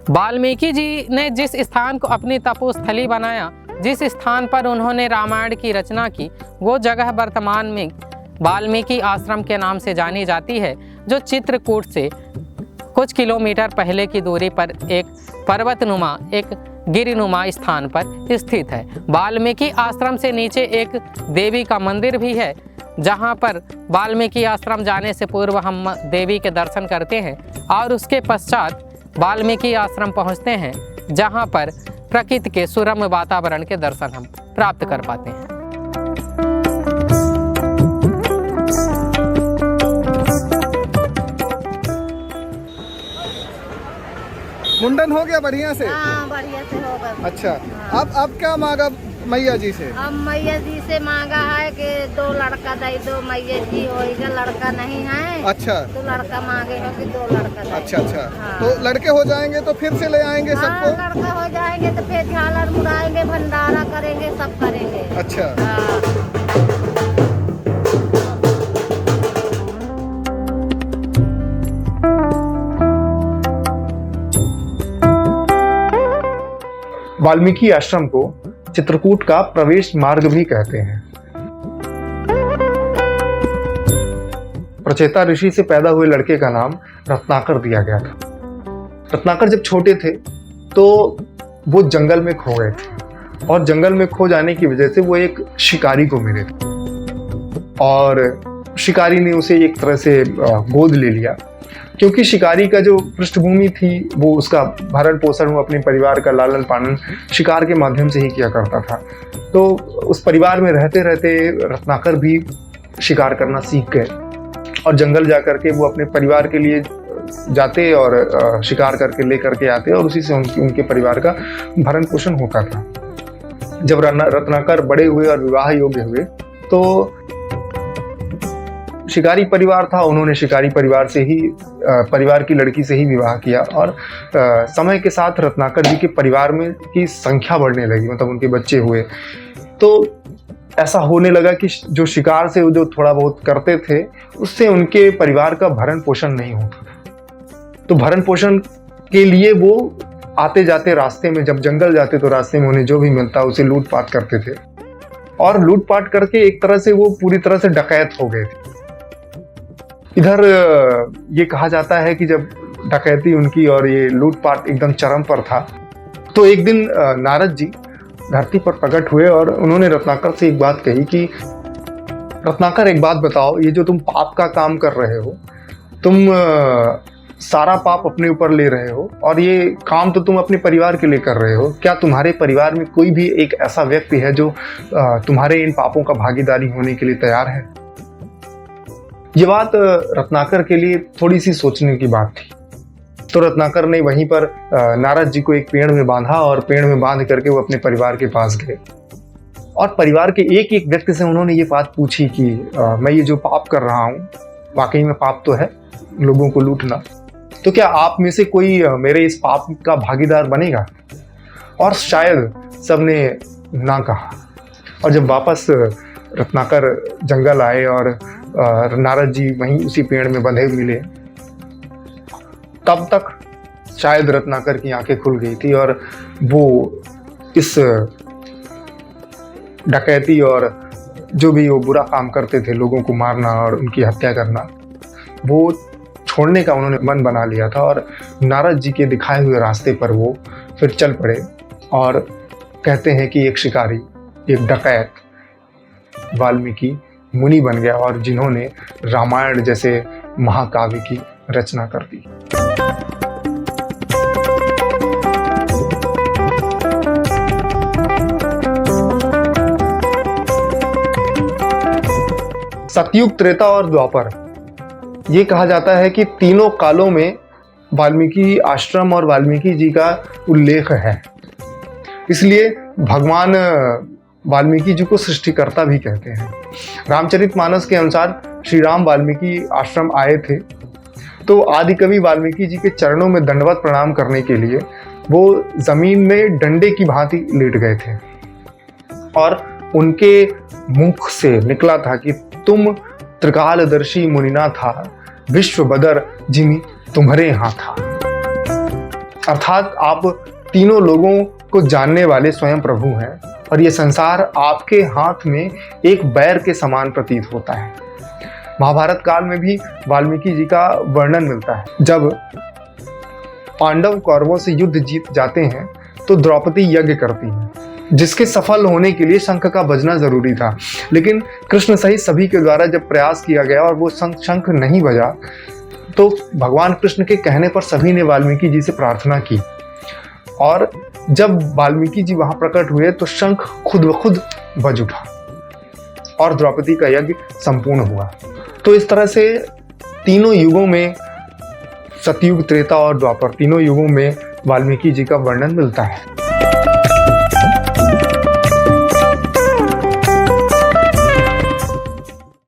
वाल्मीकि जी ने जिस स्थान को अपनी तपोस्थली बनाया, जिस स्थान पर उन्होंने रामायण की रचना की, वो जगह वर्तमान में वाल्मीकि आश्रम के नाम से जानी जाती है, जो चित्रकूट से कुछ किलोमीटर पहले की दूरी पर एक पर्वतनुमा, एक गिरिनुमा स्थान पर स्थित है। वाल्मीकि आश्रम से नीचे एक देवी का मंदिर भी है, जहाँ पर वाल्मीकि आश्रम जाने से पूर्व हम देवी के दर्शन करते हैं और उसके पश्चात वाल्मीकि आश्रम पहुँचते हैं, जहाँ पर प्रकृति के सुरम्य वातावरण के दर्शन हम प्राप्त कर पाते हैं। मुंडन हो गया बढ़िया से? हाँ, बढ़िया से होगा। अच्छा, अब क्या मांगा मैया जी से? अब मैया जी से मांगा है कि 2 लड़का दे दो, मैया जी होएगा, लड़का नहीं है। अच्छा, तो लड़का मांगे हो कि 2 लड़का दे। अच्छा अच्छा। हाँ। तो लड़के हो जाएंगे तो फिर से ले आएंगे सबको? हाँ, लड़का हो जाएंगे तो फिर झालर मुड़ाएंगे, भंडारा करेंगे, सब करेंगे। अच्छा। हाँ। वाल्मीकि आश्रम को चित्रकूट का प्रवेश मार्ग भी कहते हैं। प्रचेता ऋषि से पैदा हुए लड़के का नाम रत्नाकर दिया गया था। रत्नाकर जब छोटे थे तो वो जंगल में खो गए थे और जंगल में खो जाने की वजह से वो एक शिकारी को मिले थे और शिकारी ने उसे एक तरह से गोद ले लिया, क्योंकि शिकारी का जो पृष्ठभूमि थी वो उसका भरण पोषण, वो अपने परिवार का लालन पालन शिकार के माध्यम से ही किया करता था। तो उस परिवार में रहते रहते रत्नाकर भी शिकार करना सीख गए और जंगल जा करके वो अपने परिवार के लिए जाते और शिकार करके ले करके आते और उसी से उनके परिवार का भरण पोषण होता था। जब रत्नाकर बड़े हुए और विवाह योग्य हुए तो शिकारी परिवार था, उन्होंने शिकारी परिवार से ही परिवार की लड़की से ही विवाह किया और समय के साथ रत्नाकर जी के परिवार में की संख्या बढ़ने लगी, मतलब उनके बच्चे हुए। तो ऐसा होने लगा कि जो शिकार से जो थोड़ा बहुत करते थे उससे उनके परिवार का भरण पोषण नहीं होता। तो भरण पोषण के लिए वो आते जाते रास्ते में, जब जंगल जाते तो रास्ते में उन्हें जो भी मिलता उसे लूटपाट करते थे और लूटपाट करके एक तरह से वो पूरी तरह से डकैत हो गए थे। इधर ये कहा जाता है कि जब डकैती उनकी और ये लूटपाट एकदम चरम पर था तो एक दिन नारद जी धरती पर प्रकट हुए और उन्होंने रत्नाकर से एक बात कही कि रत्नाकर, एक बात बताओ, ये जो तुम पाप का काम कर रहे हो, तुम सारा पाप अपने ऊपर ले रहे हो और ये काम तो तुम अपने परिवार के लिए कर रहे हो, क्या तुम्हारे परिवार में कोई भी एक ऐसा व्यक्ति है जो तुम्हारे इन पापों का भागीदारी होने के लिए तैयार है? ये बात रत्नाकर के लिए थोड़ी सी सोचने की बात थी। तो रत्नाकर ने वहीं पर नारद जी को एक पेड़ में बांधा और पेड़ में बांध करके वो अपने परिवार के पास गए और परिवार के एक एक व्यक्ति से उन्होंने ये बात पूछी कि मैं ये जो पाप कर रहा हूँ, वाकई में पाप तो है लोगों को लूटना, तो क्या आप में से कोई मेरे इस पाप का भागीदार बनेगा? और शायद सबने ना कहा। और जब वापस रत्नाकर जंगल आए और नारद जी वहीं उसी पेड़ में बंधे मिले, तब तक शायद रत्नाकर की आंखें खुल गई थी और वो इस डकैती और जो भी वो बुरा काम करते थे, लोगों को मारना और उनकी हत्या करना, वो छोड़ने का उन्होंने मन बना लिया था और नारद जी के दिखाए हुए रास्ते पर वो फिर चल पड़े। और कहते हैं कि एक शिकारी, एक डकैत वाल्मीकि मुनि बन गया और जिन्होंने रामायण जैसे महाकाव्य की रचना कर दी। सतयुग, त्रेता और द्वापर, ये कहा जाता है कि तीनों कालों में वाल्मीकि आश्रम और वाल्मीकि जी का उल्लेख है। इसलिए भगवान वाल्मीकि जी को सृष्टिकर्ता भी कहते हैं। रामचरितमानस के अनुसार श्री राम वाल्मीकि आश्रम आए थे तो आदि कवि वाल्मीकि जी के चरणों में दंडवत प्रणाम करने के लिए वो जमीन में डंडे की भांति लेट गए थे और उनके मुख से निकला था कि तुम त्रिकालदर्शी मुनिना था, विश्व बदर जिमि तुम्हारे यहाँ था। अर्थात आप तीनों लोगों को जानने वाले स्वयं प्रभु हैं और ये संसार आपके हाथ में एक बैर के समान प्रतीत होता है। महाभारत काल में भी वाल्मीकि जी का वर्णन मिलता है। जब पांडव कौरवों से युद्ध जीत जाते हैं तो द्रौपदी यज्ञ करती हैं, जिसके सफल होने के लिए शंख का बजना जरूरी था। लेकिन कृष्ण सहित सभी के द्वारा जब प्रयास किया गया और वो शंख नहीं बजा, तो भगवान कृष्ण के कहने पर सभी ने वाल्मीकि जी से प्रार्थना की और जब वाल्मीकि जी वहां प्रकट हुए तो शंख खुद ब खुद बज उठा और द्रौपदी का यज्ञ संपूर्ण हुआ। तो इस तरह से तीनों युगों में, सतयुग, त्रेता और द्वापर, तीनों युगों में वाल्मीकि जी का वर्णन मिलता है।